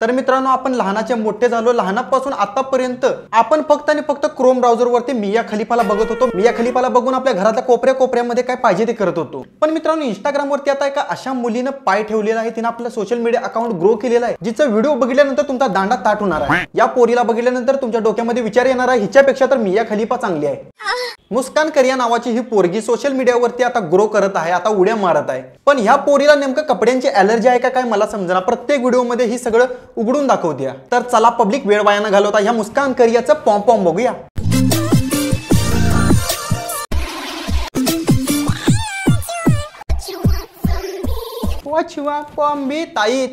तर मित्रांनो, आपण लहानाचे मोठे झालो. लहानापासून आतापर्यंत आपण फक्त आणि फक्त क्रोम ब्राउझर वरती मिया खलिफाला बघत होतो. मिया खलिफाला बघून आपल्या घरातल्या कोपऱ्यामध्ये काय पाहिजे ते करत होतो. पण मित्रांनो, इंस्टाग्राम वरती आता एका अशा मुलीनं पाय ठेवलेला आहे. तिने आपलं सोशल मीडिया अकाउंट ग्रो केलेला आहे, जिचा व्हिडिओ बघितल्यानंतर तुमचा दांडा ताट होणार आहे. या पोरीला बघितल्यानंतर तुमच्या डोक्यामध्ये विचार येणार आहे, हिच्यापेक्षा तर मिया खलिफा चांगली आहे. मुस्कान करिया नावाची ही पोरगी सोशल मीडियावरती आता ग्रो करत आहे, आता उड्या मारत आहे. पण ह्या पोरीला नेमकं कपड्यांची ॲलर्जी आहे का काय मला समजना. प्रत्येक व्हिडिओमध्ये ही सगळं उघडून दाखवते. तर चला पब्लिक वेळ वाया न घालवता ह्या मुस्कान करियाचं पॉम बघूया.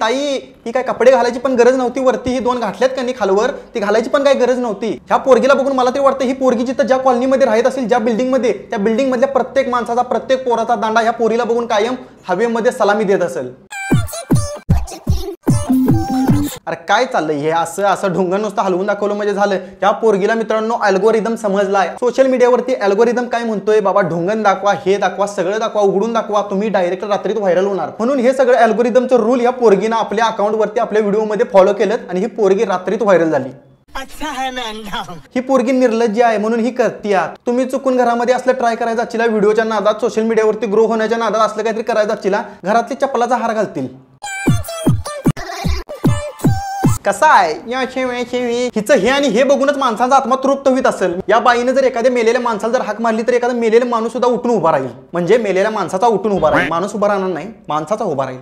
ताई ही काय कपडे घालायची पण गरज नव्हती. वरती ही दोन घातल्यात का नाही खालवर, ती घालायची पण काही गरज नव्हती. ह्या पोरगीला बघून मला तरी वाटतं ही पोरगी जिथं ज्या कॉलनीमध्ये राहत असेल, ज्या बिल्डिंगमध्ये, त्या बिल्डिंग मधल्या प्रत्येक माणसाचा, प्रत्येक पोराचा दांडा ह्या पोरीला बघून कायम हवेमध्ये सलामी देत असेल. अरे काय चाललंय हे, असं ढोंगण नुसतं हलवून दाखवलं म्हणजे झालं. या पोरगीला मित्रांनो अल्गोरिदम समजलाय. सोशल मीडियावरती अल्गोरिदम काय म्हणतोय, बाबा ढोंगण दाखवा, हे दाखवा, सगळं दाखवा, उघडून दाखवा, तुम्ही डायरेक्ट रात्रीत व्हायरल होणार. म्हणून हे सगळं अल्गोरिदमचं रूल या पोरगीनं आपल्या अकाउंट वरती आपल्या व्हिडिओ मध्ये फॉलो केलं आणि ही पोरगी रात्रीत व्हायरल झाली. ही पोरगी निर्लज्ज आहे म्हणून ही करतीया. तुम्ही चुकून घरामध्ये असलं ट्राय करायचं असला, व्हिडिओच्या नादात, सोशल मीडियावरती ग्रो होण्याच्या नादात असलं काहीतरी करायचं असला, घरातली चप्पलाचा हार घालतील. कसा आहे हिचं हे आणि हे बघूनच माणसाचा आत्मा तृप्त होत असेल. या बाईने जर एखाद्या मेलेल्या माणसाला जर हाक मारली तर एखादा मेलेला माणूस सुद्धा उठून उभा राहील. म्हणजे मेलेल्या माणसाचा उठून उभा राहील, माणूस उभा राहणार नाही, माणसाचा उभा राहील.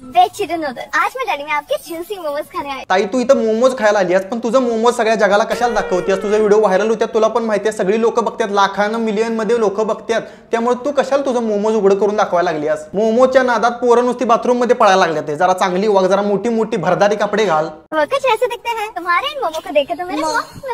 आज मैं डैडी में आपके ज्यूसी मोमोज खाने आई. ताई तू इथं मोमोज खायला आली आहेस, पण तुझं मोमोज सगळ्या जगाला कशाला दाखवतेस. तुझे व्हिडिओ व्हायरल होत्यात, तुला पण माहिती आहे, सगळी लोक बघतात, लाखांना मिलियन मध्ये लोक बघतात. त्यामुळे तू कशाला तुझं मोमोज उघड करून दाखवायला लागली आहेस. मोमोजच्या नादात पोरं नुसती बाथरूम मध्ये पळायला लागल्यात. जरा चांगली वाग, जरा मोठी भरदारी कपडे घाल.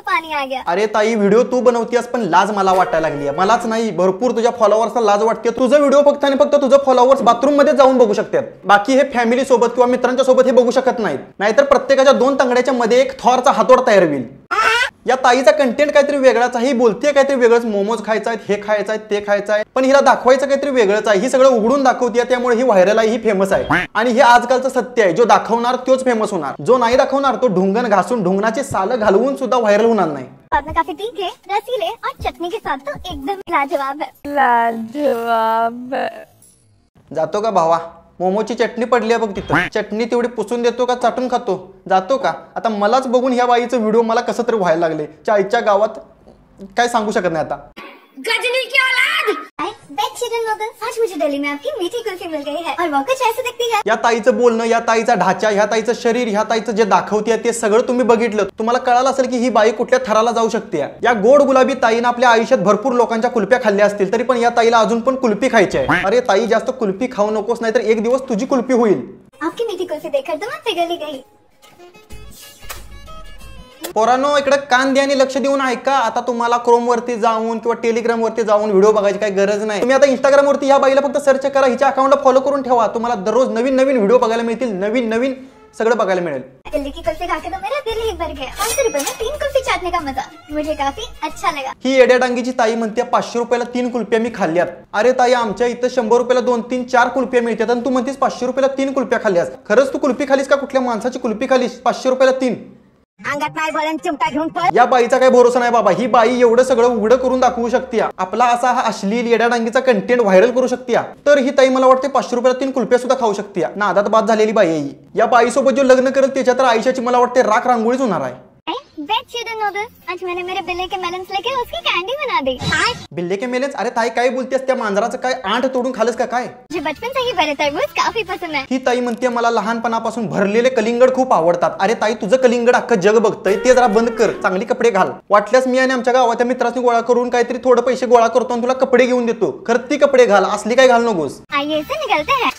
पाणी आ गया. अरे ताई व्हिडिओ तू बनवतेस पण लाज मला वाटायला लागली आहे. मलाच नाही, भरपूर तुझ्या फॉलोअर्सला लाज वाटते. तुझा व्हिडिओ फक्त आणि फक्त तुझं फॉलोअर्स बाथरूम मध्ये जाऊन बघू शकतात. बाकी हे फॅमिली सोबत किंवा मित्रांच्या सोबत हे बघू शकत नाहीत. नाहीतर प्रत्येकाच्या दोन तंगड्याच्या मध्ये एक थॉरचा हातोड तयार होईल. या ताईचा कंटेंट काहीतरी वेगळाच आहे. ही बोलते काहीतरी वेगळंच, मोमोज खायचा आहे, हे खायचं आहे, ते खायचं आहे, पण हिला दाखवायचं काहीतरी वेगळंच आहे. ही सगळं उघडून दाखवते, त्यामुळे ही व्हायरल आहे, ही फेमस आहे. आणि हे आजकालचं सत्य आहे, जो दाखवणार तोच फेमस होणार, जो नाही दाखवणार तो ढुंगण घासून, ढुंगणाची सालं घालवून सुद्धा व्हायरल होणार नाही. काफी तीखे, रसीले और चटनी के साथ तो एकदम लाजवाब है. जातो का भावा, मोमोची चटणी पडली आहे बघ तिथं, चटणी तेवढी पुसून देतो का चाटून खातो, जातो का. आता मलाच बघून ह्या बाईचं व्हिडिओ मला कसं तरी व्हायला लागले. चायच्या गावात काय सांगू शकत नाही आता. गजनी की औलाद. आज मुझे दिल्ली में आपकी मीठी कुल्फी मिल गई है और वो कुछ ऐसे दिखती है. या ताईचं बोलणं, या ताईचा ढाचा, ह्या ताईचं शरीर, ह्या ताईचं जे दाखवते ते सगळं तुम्ही बघितलं, तुम्हाला कळालं असेल की ही बाई कुठल्या थराला जाऊ शकते. या गोड गुलाबी ताईनं आपल्या आयुष्यात भरपूर लोकांच्या कुल्फ्या खाल्ल्या असतील, तरी पण या ताईला अजून पण कुल्फी खायची आहे. अरे ताई जास्त कुल्फी खाऊ नकोस, नाहीतर एक दिवस तुझी कुल्फी होईल. आपकी मीठी कुल्फी देखकर तो मैं पिघल गई. पोरांनो इकडे कान द्या आणि लक्ष देऊन ऐका. आता तुम्हाला क्रोम वरती जाऊन किंवा टेलिग्राम वरती जाऊन व्हिडिओ बघायची काही गरज नाही. तुम्ही आता इंस्टाग्राम वरती या बाईला फक्त सर्च करा, हिच्या अकाउंटला फॉलो करून ठेवा. तुम्हाला दररोज नवीन व्हिडिओ बघायला मिळतील, नवीन सगळं बघायला मिळेल. दिल्ली की कुल्फी खाकर तो मेरा दिल ही भर गया. 500 रुपए में 3 कुल्फी चाटने का मजा मुझे काफी अच्छा लगा. ही एड्या डांगीची ताई म्हणते 500 रुपयाला 3 कुल्फ्या मी खाल्ल्यात. अरे ताई आमच्या इथं 100 रुपयाला 2-3-4 कुल्फ्या मिळतात आणि तू म्हणतेस 500 रुपयाला 3 कुल्फ्या खाल्ल्यास. खरंच तू कुल्फी खालीस का कुठल्या माणसाची कुल्फी खालीस 500 रुपयाला 3? अंगात नाही बोलन चिमटा घेऊन पळ. या बाईचा काही भरोसा नाही बाबा. ही बाई एवढं सगळं उघडं करून दाखवू शकते, आपला असा हा अश्लील येड्याडांगीचा कंटेंट व्हायरल करू शकते. तर ही ताई मला वाटते 500 रुपयाला 3 कुल्फ्या सुद्धा खाऊ शकते. नादात बाद झालेली बाई आहे. या बाईसोबत जो लग्न करेल त्याच्या तर आयुष्याची मला वाटते राख रांगोळीच होणार आहे. आज मैंने मेरे बिल्ले के मेलन्स लेके उसकी कैंडी बना दी. बिल्ले के मेलन्स? अरे ताई काय बोलतेस, त्या मांजराचं काय आंट तोडून खालस का काय? मुझे बचपन से ही भरे तरबूज काफी पसंद है. ही ताई म्हणते मला लहानपणापासून भरलेले कलिंगड खूप आवडतात. अरे ताई तुझं कलिंगड अख्खं जग बघतंय, ते जरा बंद कर, चांगली कपडे घाल. वाटल्यास मी आणि आमच्या गावाच्या मित्रांनी गोळा करून काहीतरी थोडं पैसे गोळा करतो आणि तुला कपडे घेऊन देतो. खरं ती कपडे घाल, असली काय घाल नकोस. आइए से निकलते हैं.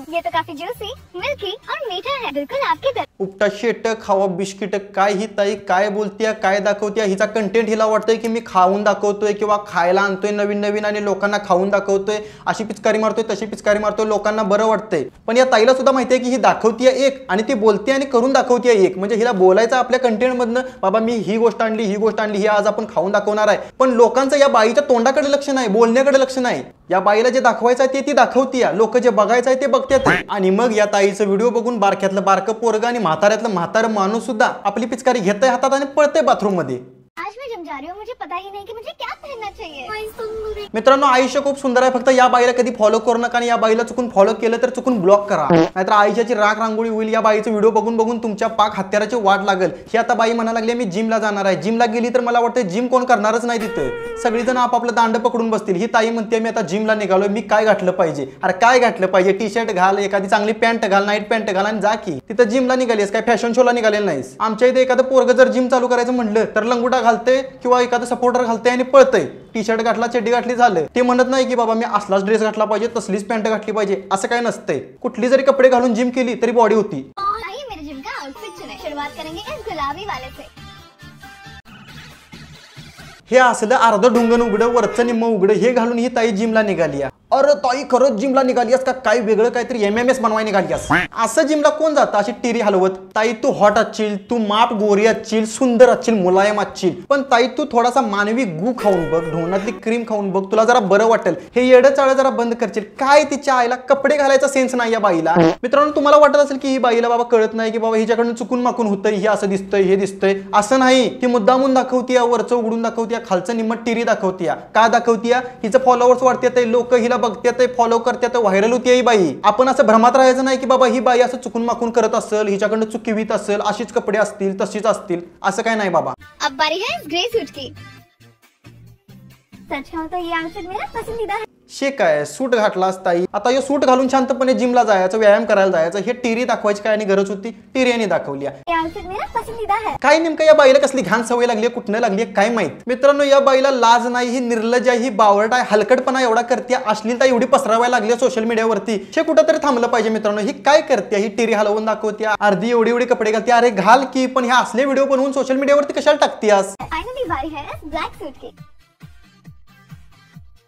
ये तो काफी जूसी, मिल्की और मीठा है, बिल्कुल आपकी तरह. उपटा शेट खावा बिस्किट, काय ही ताई काय बोलतीया, काय दाखवतीया, हिचा कंटेंट हिला वाटतंय की मी खाऊन दाखवतोय किंवा खायला आणतोय नवीन नवीन आणि लोकांना खाऊन दाखवतोय, अशी पिचकारी मारतोय तशी पिचकारी मारतोय, लोकांना बरं वाटतंय. पण या ताईला सुद्धा माहिती आहे की ही दाखवतीये एक आणि ती बोलते आणि करून दाखवतीये एक. म्हणजे हिला बोलायचं आपल्या कंटेंट मधनं, बाबा मी ही गोष्ट आणली ही गोष्ट आणली, ही आज आपण खाऊन दाखवणार आहे. पण लोकांचं या बाईच्या तोंडाकडे लक्ष नाही, बोलण्याकडे लक्ष नाही. या बाईला जे दाखवायचं आहे ते ती दाखवतीया, लोक जे बघायचं आहे ते बघतात. आणि मग या ताईचं व्हिडिओ बघून बारक्यातलं बारकं पोरगं आणि म्हाताऱ्यातलं म्हातारं माणूस सुद्धा आपली पिचकारी घेतय हातात आणि पळतंय बाथरूम मध्ये. आज मैं जिम जा रही हूँ, मुझे पता ही नहीं कि मुझे क्या पहनना चाहिए. मित्रांनो, आयुष्य खूप सुंदर आहे, फक्त या बाईला कधी फॉलो करू नका आणि या बाईला चुकून फॉलो केलं तर चुकून ब्लॉक करा, नाहीतर आयुष्याची राख रांगोळी होईल. या बाईचा व्हिडिओ बघून बघून तुमच्या पाक हत्याराची वाट लागेल. ही आता बाई म्हणा लागली मी जिमला जाणार आहे. जिमला गेली तर मला वाटतं जिम कोण करणारच नाही तिथं, सगळीजण आपापलं दांड पकडून बसतील. ही ताई म्हणते मी आता जिमला निघालोय, मी काय घातलं पाहिजे. अरे काय घातलं पाहिजे, टी शर्ट घाल, एखादी चांगली पॅन्ट घाल, नाईट पॅन्ट घाल आणि जा की. तिथं जिमला निघालीस काय फॅशन शोला निघालेलं नाहीस. आमच्या इथे एखादं पोरग जर जिम चालू करायचं म्हणलं तर लंगुटा घालते किंवा एखादं सपोर्टर घालते आणि पळतंय. टी शर्ट घातला चड्डी घातली झालं. ते म्हणत नाही की बाबा मी असलाच ड्रेस घातला पाहिजे, तसलीच पॅन्ट घातली पाहिजे, असं काय नसतंय. कुठली जरी कपडे घालून जिम केली तरी बॉडी होती. आइए मेरे जिम का आउटफिट चुने. शुरुआत करेंगे इस गुलाबी वाले से. हे असलं अर्ध ढुंगण उघडं वरचं निम्म उघडं हे घालून ही ताई जिमला निघाली. अरे ताई खरंच जिमला निघालीस का, काय वेगळं काहीतरी MMS बनवाय निघालीस. असं जिमला कोण जातं अशी टिरी हलवत. ताई तू हॉट असशील, तू माप गोरी असशील, सुंदर असशील, मुलायम असशील, पण ताई तू थोडासा मानवी गू खाऊन बघ, ढोनातली क्रीम खाऊन बघ, तुला जरा बरं वाटेल. हे येडं चाळ जरा बंद करशील. काय तिच्या आईला कपडे घालायचा सेन्स नाही या बाईला. मित्रांनो, तुम्हाला वाटत असेल की ही बाईला बाबा कळत नाही की बाबा हिच्याकडून चुकून माकून होतंय, हे असं दिसतंय हे दिसतंय. असं नाही, ती मुद्दामून दाखवतीया, वरचं उघडून दाखवतीया, खालचं निम्मत टिरी दाखवतीया. का दाखवतीया, हिचं फॉलोअर्स वाढतात, लोक हिला बघतात, फॉलो करतात, व्हायरल होती ही बाई. आपण असं भ्रमात राहायचं नाही की बाबा ही बाई असं चुकून माकून करत असेल, हिच्याकडनं चुकीवीत असेल, अशीच कपडे असतील तशीच असतील, असं काय नाही बाबा. अब बारी है इस ग्रे सूट की. सच कहूं तो ये आउटफिट मेरा पसंदीदा है. शे काय सूट घातलास ताई, आता हे सूट घालून शांतपणे जिमला जायचं, व्यायाम करायला जायचं, हे टिरी दाखवायची काय आणि गरज होती. टिरीने दाखवली. ये आउटफिट मेरा पसंदीदा है. काय नेमकं या बाईला कसली घाण सवय लागली, कुठनं लागली काय माहित. मित्रांनो, या बाईला लाज नाही, ही निर्लज आहे, ही बावळट आहे, हलकटपणा एवढा करते, अश्लीलता एवढी पसरवायला लागली सोशल मीडियावरती. हे कुठंतरी थांबलं पाहिजे मित्रांनो. ही काय करते, ही टिरी हलवून दाखवते, अर्धी एवढी एवढी कपडे घालते. अरे घाल की, पण ह्या असले व्हिडिओ बनवून सोशल मीडियावरती कशाला टाकतेस. फाइनली बारी है इस ब्लैक सूट की.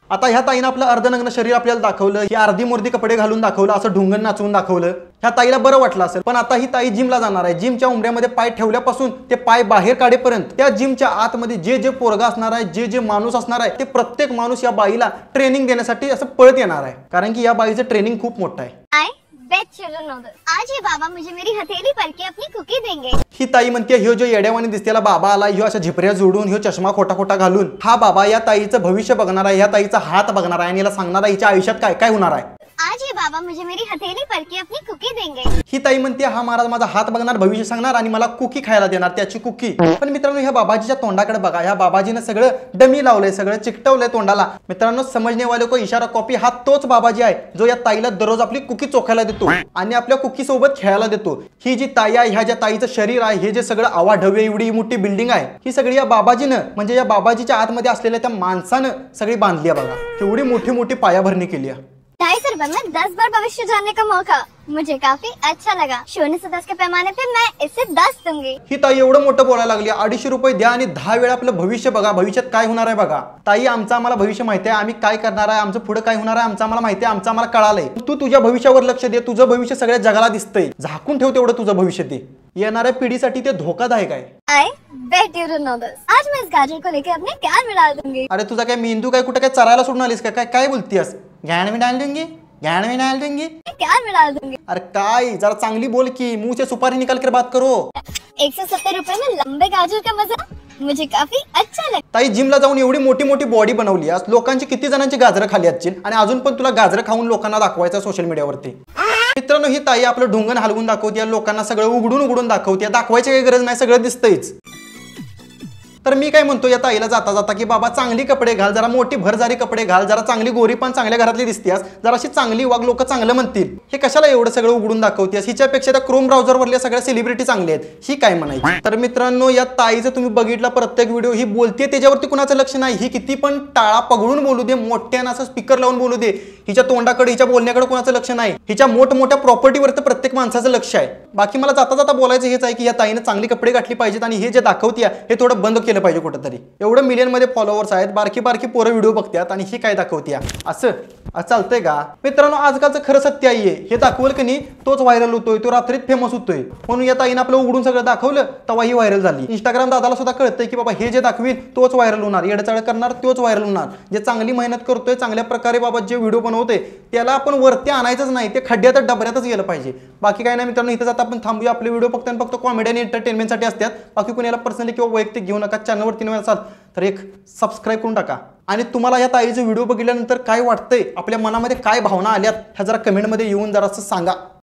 आता ह्या ताईनं आपलं अर्धनग्न शरीर आपल्याला दाखवलं, ही अर्धी मूर्ती कपडे घालून दाखवलं, असं ढुंगण नाचवून दाखवलं. ह्या ताईला बरं वाटलं असेल. पण आता ही ताई जिमला जाणार आहे. जिमच्या उंबऱ्यामध्ये पाय ठेवल्यापासून ते पाय बाहेर काढेपर्यंत त्या जिमच्या आतमध्ये जे जे पोरगा असणार आहे, जे जे माणूस असणार आहे, ते प्रत्येक माणूस या बाईला ट्रेनिंग देण्यासाठी असं पळत येणार आहे. कारण की या बाईचं ट्रेनिंग खूप मोठं आहे. Bet you don't know this. आज ये बाबा मुझे मेरी हथेली पर के अपनी कुकी देंगे. ही ताई म्हणते ह्यो जो येड्यावानी दिसतेला बाबा आला, ह्यो अशा झिपऱ्या जोडून, ह्यो चष्मा खोटा खोटा घालून, हा बाबा या ताईचं भविष्य बघणार आहे, या ताईचा हात बघणार आहे आणि याला सांगणार आहे हिच्या आयुष्यात काय काय होणार आहे. आज ये बाबा मुझे मेरी हथेली पर के अपनी कुकी देंगे. ही ताई म्हणते हा महाराज माझा हात बघणार, भविष्य सांगणार आणि मला कुकी खायला देणार, त्याची कुकी. पण मित्रांनो, ह्या बाबाजीच्या तोंडाकडे बघा. ह्या बाबाजीनं सगळं डमी लावलंय, सगळं चिकटवलंय तोंडाला. मित्रांनो, समजणे वाले को इशारा कॉपी हा तोच बाबाजी आहे जो या ताईला दररोज आपली कुकी चोखायला देतो आणि आपल्या कुकी सोबत खेळायला देतो. ही जी ताई आहे, ह्या ज्या ताईचं शरीर आहे, हे जे सगळं आवाढव्य एवढी मोठी बिल्डिंग आहे, ही सगळी या बाबाजीनं म्हणजे या बाबाजीच्या आतमध्ये असलेल्या त्या माणसानं सगळी बांधली आहे बघा. एवढी मोठी मोठी पायाभरणी केली आहे. 250 रुपए में 10 बार भविष्य जानने का मौका. मुझे काफी अच्छा लगा. 0 से 10 के पैमाने पे मैं इससे 10 दूंगी. ही ताई एवढं मोठं बोलायला लागली. 250 रुपये द्या आणि 10 वेळा आपलं भविष्य बघा, भविष्यात काय होणार आहे बघा. ताई, आमचं आम्हाला भविष्य माहिती आहे, आम्ही काय करणार आहे, आमचं पुढे काय होणार आहे, आमचं आम्हाला माहिती आहे, आमचं आम्हाला कळालंय. तू तुझ्या भविष्यावर लक्ष दे. तुझं भविष्य सगळ्या जगाला दिसतंय. झाकून ठेव तेवढं तुझं भविष्य. ते येणाऱ्या पिढीसाठी ते धोकादायक आहे. I bet you don't know this. आज मैं इस गाजर को लेकर अपने कान में डाल दूंगी. अरे तुझा काय मेंदू काय कुठे काय चरायला सोडून आलीस का, काय काय बोलतीयस. ज्ञान में डाल दूंगी, ज्ञान में डाल दूंगी, कान में डाल दूंगी. अरे काय जरा चांगली बोल की, मुंह से सुपारी निकाल कर बात करो. 170 रुपए में लंबे गाजर का मजा मुझे काफी अच्छा लगता. ताई, जिमला जाऊन एवढी मोठी मोठी बॉडी बनवली आज, लोकांची किती जणांची गाजरं खाली असतील आणि अजून पण तुला गाजरं खाऊन लोकांना दाखवायचं सोशल मीडियावरती. मित्रांनो, ही ताई आपलं ढुंगण हलवून दाखवते, लोकांना सगळं उघडून उघडून दाखवते. दाखवायची काही गरज नाही, सगळं दिसतंयच. तर मी काय म्हणतो या ताईला जाता जाता की बाबा चांगली कपडे घाल, जरा मोठी भरजारी कपडे घाल, जरा चांगली गोरी पण चांगल्या घरातली दिसतेस, जरा अशी चांगली वाग, लोक चांगलं म्हणतील. हे कशाला एवढं सगळं उघडून दाखवतेस? हिच्यापेक्षा त्या क्रोम ब्राउझरवरल्या सगळ्या सेलिब्रिटी चांगल्या आहेत, ही काय म्हणायची. तर मित्रांनो या ताईचं तुम्ही बघितला प्रत्येक व्हिडिओ, ही बोलते त्याच्यावरती कुणाचं लक्ष नाही. ही किती पण टाळा पगडून बोलू दे, मोठ्यानं असं स्पीकर लावून बोलू दे, हिच्या तोंडाकडे हिच्या बोलण्याकडे कुणाचं लक्ष नाही. हिच्या मोठमोठ्या प्रॉपर्टीवरती प्रत्येक माणसाचं लक्ष आहे. बाकी मला जाता जाता बोलायचं हेच आहे की या ताईनं चांगली कपडे घातली पाहिजेत आणि हे जे दाखवते हे थोडं बंद केलं पाहिजे कुठेतरी. एवढं मिलियनमध्ये फॉलोअर्स आहेत, बारकी बारकी पोरं व्हिडिओ बघतात आणि ही काय दाखवते असं चालतंय का मित्रांनो. आजकालचं खरं सत्य आहे हे दाखवलं की नाही तोच व्हायरल होतोय, तो रात्रीत फेमस होतोय. म्हणून या ताईनं आपलं उघडून सगळं दाखवलं तेव्हा ही व्हायरल झाली. इंस्टाग्राम दादाला सुद्धा कळतंय की बाबा हे जे दाखवील तोच व्हायरल होणार, येडचाळ करणार तोच व्हायरल होणार. जे चांगली मेहनत करतोय, चांगल्या प्रकारे बाबा जे व्हिडिओ बनवतोय त्याला आपण वरती आणायचंच नाही, ते खड्ड्यात डबऱ्यातच गेलं पाहिजे. बाकी काय नाही मित्रांनो, इथं जाता आपण थांबूया. आपले व्हिडिओ फक्त आणि फक्त कॉमेडी आणि एंटरटेनमेंटसाठी असतात. बाकी कोणाला पर्सनली किंवा वैयक्तिक घेऊ नका. चॅनलवरती नवीन असाल तर एक सबस्क्राईब करून टाका. आणि तुम्हाला या ताईचे व्हिडिओ बघितल्यानंतर काय वाटतंय, आपल्या मनामध्ये काय भावना आल्यात ह्या जरा कमेंटमध्ये येऊन जरासं सांगा.